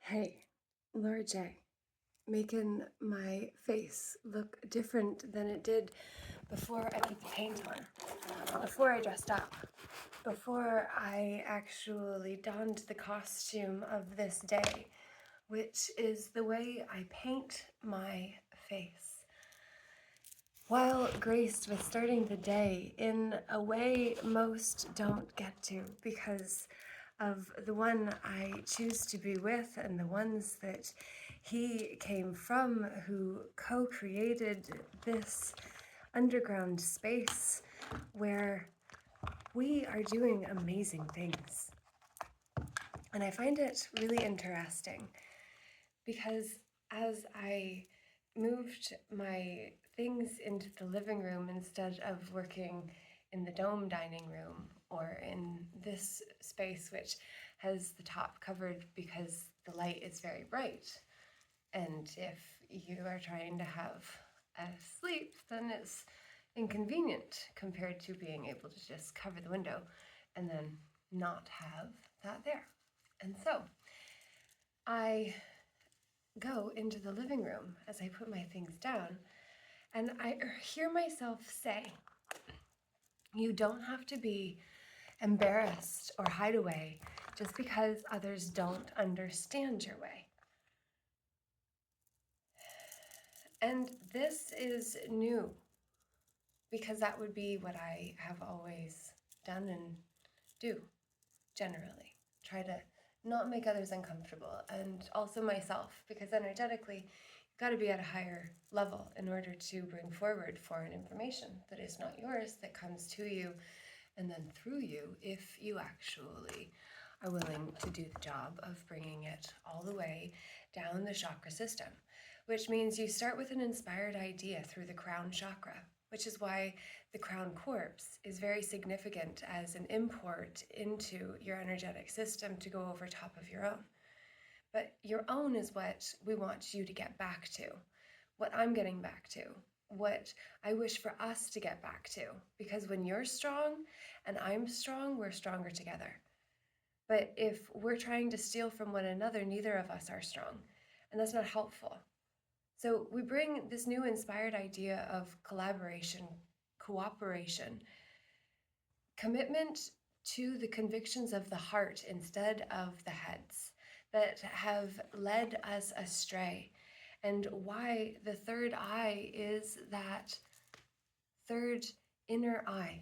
Hey, Laura J, making my face look different than it did before I put the paint on, before I dressed up, before I actually donned the costume of this day, which is the way I paint my face. While graced with starting the day in a way most don't get to because of the one I choose to be with and the ones that he came from, who co-created this underground space where we are doing amazing things. And I find it really interesting because as I moved my things into the living room instead of working in the dome dining room or in this space, which has the top covered because the light is very bright. And if you are trying to have a sleep, then it's inconvenient compared to being able to just cover the window and then not have that there. And so I go into the living room as I put my things down, and I hear myself say, you don't have to be embarrassed or hide away just because others don't understand your way. And this is new because that would be what I have always done and do generally. Try to not make others uncomfortable, and also myself, because energetically you've got to be at a higher level in order to bring forward foreign information that is not yours, that comes to you and then through you if you actually are willing to do the job of bringing it all the way down the chakra system, which means you start with an inspired idea through the crown chakra, which is why the crown corpse is very significant as an import into your energetic system to go over top of your own. But your own is what we want you to get back to, what I'm getting back to, what I wish for us to get back to. Because when you're strong and I'm strong, we're stronger together. But if we're trying to steal from one another, neither of us are strong, and that's not helpful. So we bring this new inspired idea of collaboration, cooperation, commitment to the convictions of the heart instead of the heads that have led us astray, and why the third eye is that third inner eye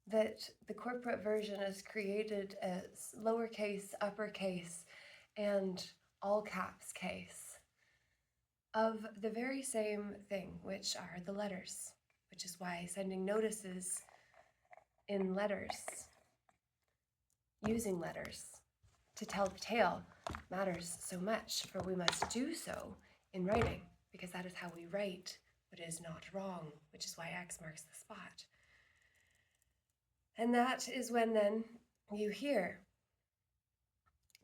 that the corporate version has created as lowercase, uppercase, and all caps case of the very same thing, which are the letters, which is why sending notices in letters, using letters to tell the tale matters so much, for we must do so in writing, because that is how we write what is not wrong, which is why X marks the spot. And that is when then you hear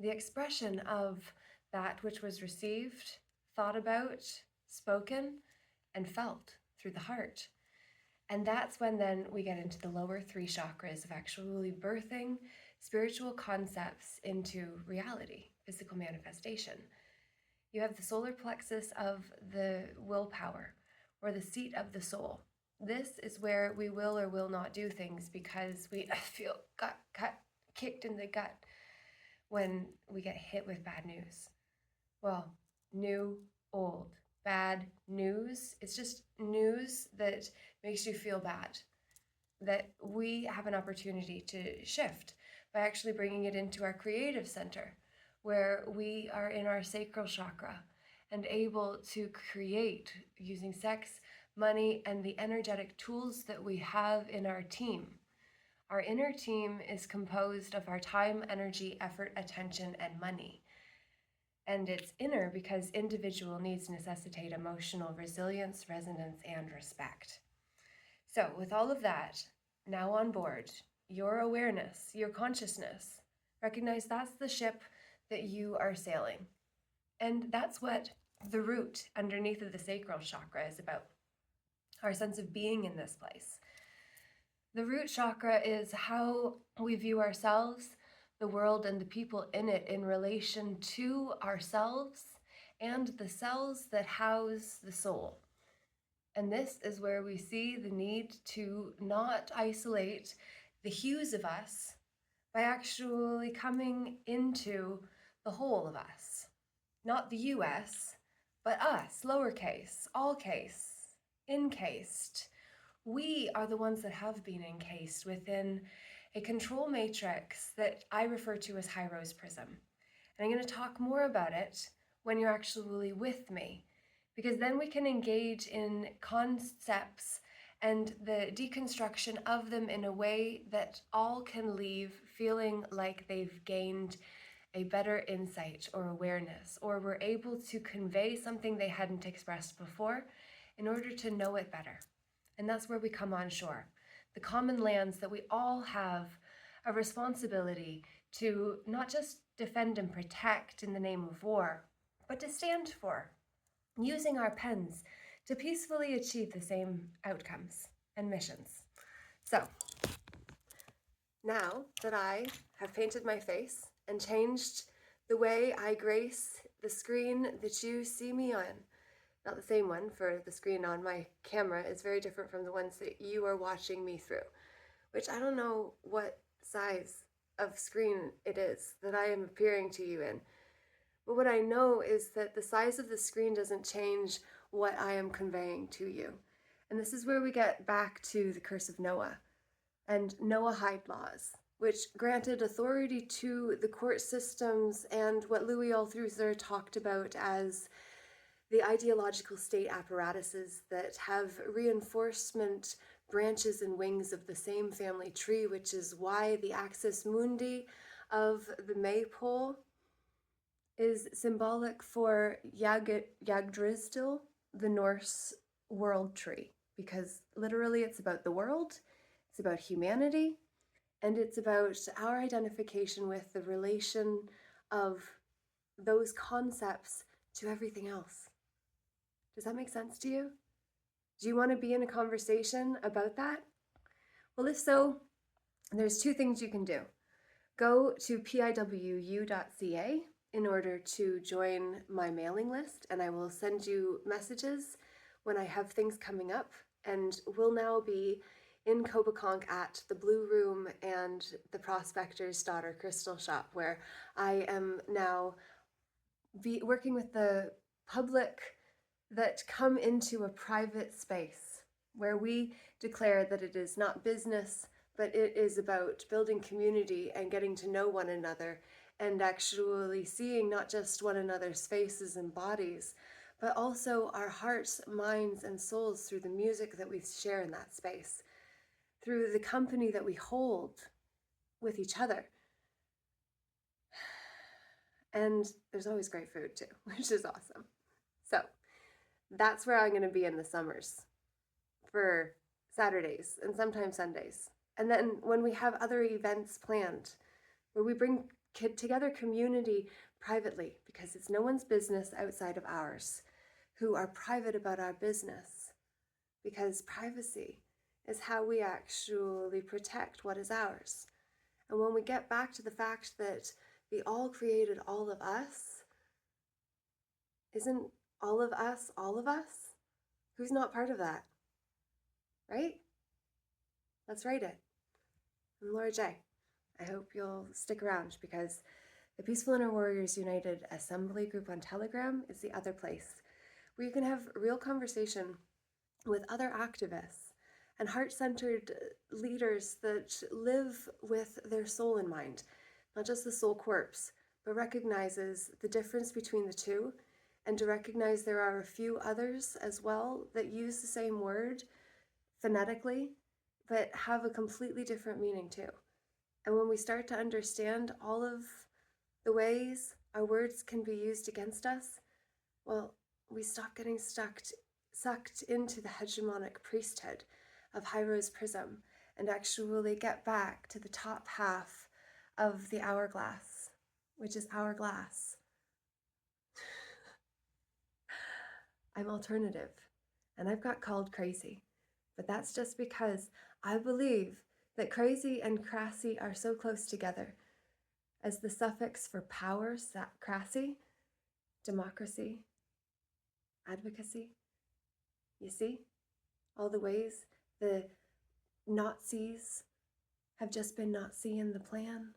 the expression of that which was received, thought about, spoken, and felt through the heart. And that's when then we get into the lower three chakras of actually birthing spiritual concepts into reality, physical manifestation. You have the solar plexus of the willpower, or the seat of the soul. This is where we will or will not do things because we feel kicked in the gut when we get hit with bad news. Well, new, old, bad news, it's just news that makes you feel bad, that we have an opportunity to shift by actually bringing it into our creative center, where we are in our sacral chakra and able to create using sex, money, and the energetic tools that we have in our team. Our inner team is composed of our time, energy, effort, attention, and money. And it's inner because individual needs necessitate emotional resilience, resonance, and respect. So with all of that now on board, your awareness, your consciousness, recognize that's the ship that you are sailing. And that's what the root underneath of the sacral chakra is about, our sense of being in this place. The root chakra is how we view ourselves, the world and the people in it in relation to ourselves and the cells that house the soul. And this is where we see the need to not isolate the hues of us by actually coming into the whole of us. Not the US, but us, lowercase, all case, encased. We are the ones that have been encased within a control matrix that I refer to as high rose prism. And I'm going to talk more about it when you're actually with me, because then we can engage in concepts and the deconstruction of them in a way that all can leave feeling like they've gained a better insight or awareness, or were able to convey something they hadn't expressed before in order to know it better. And that's where we come on shore. The common lands that we all have a responsibility to not just defend and protect in the name of war, but to stand for, using our pens to peacefully achieve the same outcomes and missions. So, now that I have painted my face and changed the way I grace the screen that you see me on, not the same one, for the screen on my camera is very different from the ones that you are watching me through, which I don't know what size of screen it is that I am appearing to you in. But what I know is that the size of the screen doesn't change what I am conveying to you. And this is where we get back to the curse of Noah and Noahide laws, which granted authority to the court systems and what Louis Althusser talked about as the ideological state apparatuses that have reinforcement branches and wings of the same family tree, which is why the axis mundi of the maypole is symbolic for Yggdrasil, the Norse world tree, because literally it's about the world, it's about humanity, and it's about our identification with the relation of those concepts to everything else. Does that make sense to you? Do you want to be in a conversation about that? Well, if so, there's two things you can do. Go to piwu.ca in order to join my mailing list, and I will send you messages when I have things coming up. And we'll now be in Cobaconk at the Blue Room and the Prospector's Daughter Crystal Shop, where I am now working with the public that come into a private space where we declare that it is not business, but it is about building community and getting to know one another and actually seeing not just one another's faces and bodies, but also our hearts, minds, and souls through the music that we share in that space, through the company that we hold with each other. And there's always great food too, which is awesome. So that's where I'm going to be in the summers for Saturdays and sometimes Sundays. And then when we have other events planned, where we bring together community privately, because it's no one's business outside of ours, who are private about our business, because privacy is how we actually protect what is ours. And when we get back to the fact that the all created all of us, isn't all of us all of us? Who's not part of that? Right? Let's write it. I'm Laura J. I hope you'll stick around, because the Peaceful Inner Warriors United Assembly group on Telegram is the other place where you can have real conversation with other activists and heart-centered leaders that live with their soul in mind, not just the soul corpse, but recognizes the difference between the two, and to recognize there are a few others as well that use the same word phonetically, but have a completely different meaning too. And when we start to understand all of the ways our words can be used against us, well, we stop getting sucked into the hegemonic priesthood of High Rose Prism and actually get back to the top half of the hourglass, which is our glass. I'm alternative, and I've got called crazy, but that's just because I believe that crazy and crassy are so close together as the suffix for power, crassy, democracy, advocacy. You see? All the ways the Nazis have just been Nazi in the plan.